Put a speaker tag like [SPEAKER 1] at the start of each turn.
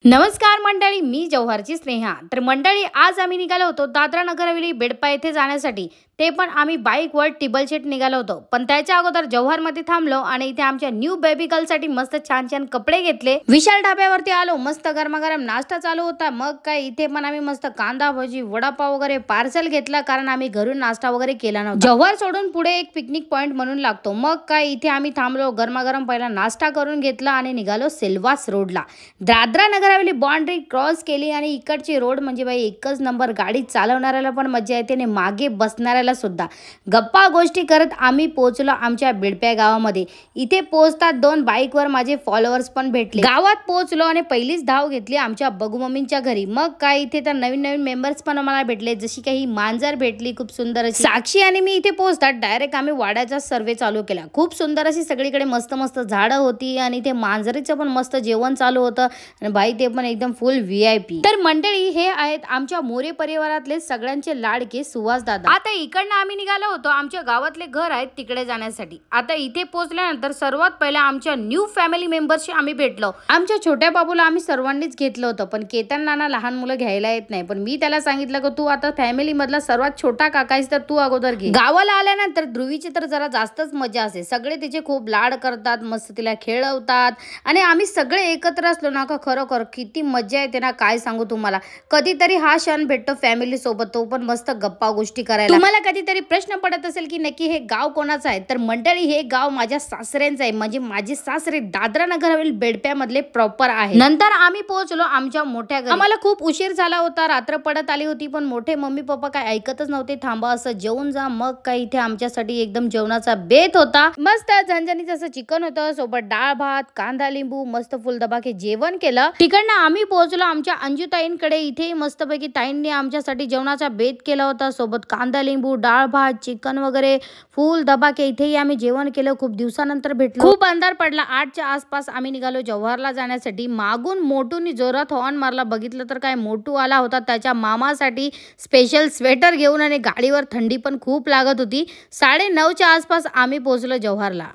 [SPEAKER 1] नमस्कार मंडळी, मी जव्हारची स्नेहा। तर मंडळी, आज आम्ही निघालो होतो दादरा नगर हवेली बेडपा येथे जाण्यासाठी। ते पण आम्ही बाईकवर टिबल सीट निघालो होतो। पण त्याच्या अगोदर जव्हारमध्ये थांबलो आणि इथे आमच्या न्यू बेबी गर्लसाठी मस्त छान छान कपडे घेतले। विशाल ढाब्यावरती आलो, मस्त गरमागरम नाश्ता चालू होता। मग काय इथे पण आम्ही मस्त कांदा भजी वडापाव वगैरे पार्सल घेतला, कारण आम्ही घरून नाश्ता वगैरे केला नव्हता। जव्हार सोडून पुढे एक पिकनिक पॉइंट म्हणून लागतो। मग काय इथे आम्ही थांबलो, गरमागरम पहिला नाश्ता करून घेतला आणि निघालो सेल्वास रोडला। दादरा नगर हवेली बाउंड्री क्रॉस केली आणि इकडची रोड म्हणजे बाई एकच नंबर। गाडी चालवणाऱ्याला पण मजा येते आणि मागे बसणाऱ्याला सुद्धा। गप्पा गोष्टी करत आम्ही पोहोचलो आमच्या बेडप्या गावामध्ये। इथे पोहोचतात दोन बाईकवर माझे फॉलोअर्स पण भेटले। गावात पोहोचलो आणि पहिलीच धाव घेतली आमच्या बघू मम्मींच्या घरी। मग काय इथे तर नवीन नवीन मेंबर्स पण आम्हाला भेटले, जशी काही मांजर भेटली खूप सुंदर अशी। साक्षी आणि मी इथे पोहोचतात डायरेक्ट आम्ही वाड्याचा सर्वे चालू केला। खूप सुंदर अशी सगळीकडे मस्त मस्त झाडं होती आणि ते मांजरीचं पण मस्त जेवण चालू होतं आणि बाई ते पण एकदम फुल VIP। तर मंडळी, हे आहेत आमच्या मोरे परिवारातले सगळ्यांचे लाडके सुहास दादा। आता इकडनं आम्ही निघालो होतो आमच्या गावातले घर आहेत तिकडे जाण्यासाठी। आता इथे पोहोचल्यानंतर सर्वात पहिला आमच्या न्यू फॅमिली मेंबर्सशी आम्ही भेटलो। आमच्या छोट्या बाबूला आम्ही सर्वांनीच घेतलं होतं, पण केतन नाना लहान मुलं घ्यायला येत नाही। पण मी त्याला सांगितलं की तू आता फॅमिली मधला सर्वात छोटा काका आहेस, तर तू अगोदर घे। गावाला आल्यानंतर ध्रुवीची तर जरा जास्तच मजा असते। सगळे तिचे खूप लाड करतात, मस्त तिला खेळवतात आणि आम्ही सगळे एकत्र असलो ना का खरोखर किती मजा येते ना, काय सांगू तुम्हाला। कधीतरी हा क्षण भेटतो फॅमिली सोबत, तो पण मस्त गप्पा गोष्टी करायला। तुम्हाला कधीतरी प्रश्न पडत असेल की नक्की हे गाव कोणाचं आहे, तर मंडळी हे गाव माझ्या सासऱ्यांचं आहे। म्हणजे माझे सासरे दादरा नगर हवेली बेडप्या मधले प्रॉपर आहे। नंतर आम्ही पोहोचलो आमच्या मोठ्या घरी। आम्हाला खूप उशीर झाला होता, रात्र पडत आली होती, पण मोठे मम्मी पप्पा काय ऐकतच नव्हते। थांबा, असं जेवून जा। मग काय इथे आमच्यासाठी एकदम जेवणाचा बेत होता। मस्त झणझणीत असं चिकन होतं, सोबत डाळ भात कांदा लिंबू मस्त फुलदबाके जेवण केलं। तिकडनं आम्ही पोहोचलो आमच्या अंजुताईंकडे। इथे मस्तपैकी ताईंनी आमच्यासाठी जेवणाचा बेत केला होता, सोबत कांदा लिंबू डाळ भात चिकन वगैरे फुल दबाके। इथेही आम्ही जेवण केलं, खूप दिवसानंतर भेटलो। खूप अंधार पडला, 8च्या आसपास आम्ही निघालो जव्हारला जाण्यासाठी। मागून मोटूनी जोरात हॉर्न मारला, बघितलं तर काय मोटू आला होता त्याच्या मामासाठी स्पेशल स्वेटर घेऊन, आणि गाडीवर थंडी पण खूप लागत होती। 9:30च्या आसपास आम्ही पोहोचलो जव्हारला।